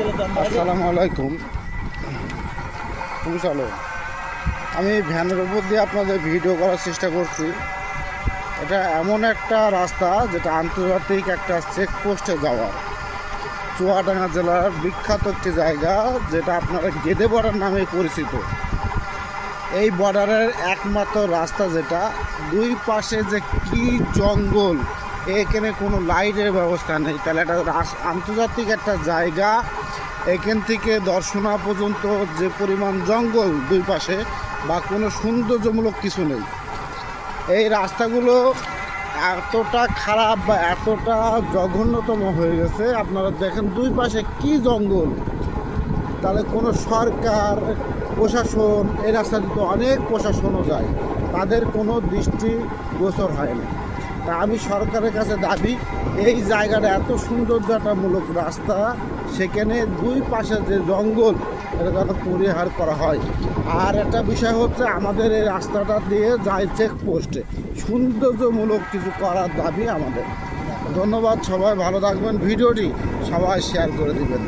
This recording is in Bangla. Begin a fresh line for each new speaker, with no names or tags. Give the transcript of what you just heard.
আসসালামু আলাইকুম। তুমি চলো, আমি ভ্যানের উপর দিয়ে আপনাদের ভিডিও করার চেষ্টা করছি। এটা এমন একটা রাস্তা যেটা আন্তর্জাতিক একটা চেকপোস্টে যাওয়ার, চুয়াডাঙ্গা জেলার বিখ্যাত একটি জায়গা, যেটা আপনারা গেদে বর্ডার নামে পরিচিত। এই বর্ডারের একমাত্র রাস্তা, যেটা দুই পাশে যে কি জঙ্গল, এখানে কোনো লাইটের ব্যবস্থা নেই। তাহলে এটা আন্তর্জাতিক একটা জায়গা, এখান থেকে দর্শনা পর্যন্ত যে পরিমাণ জঙ্গল দুই পাশে, বা কোনো সৌন্দর্যমূলক কিছু নেই। এই রাস্তাগুলো এতটা খারাপ বা এতটা জঘন্যতম হয়ে গেছে, আপনারা দেখেন দুই পাশে কি জঙ্গল। তাহলে কোনো সরকার প্রশাসন, এই রাস্তা দিতে অনেক প্রশাসনও যায়, তাদের কোনো দৃষ্টিগোচর হয় না। তা আমি সরকারের কাছে দাবি, এই জায়গাটা এত সৌন্দর্যতামূলক রাস্তা, সেখানে দুই পাশে যে জঙ্গল, এটা যেন পরিহার করা হয়। আর একটা বিষয় হচ্ছে, আমাদের এই রাস্তাটা দিয়ে যায় চেকপোস্টে, সৌন্দর্যমূলক কিছু করার দাবি আমাদের। ধন্যবাদ, সবাই ভালো থাকবেন, ভিডিওটি সবাই শেয়ার করে দিবেন।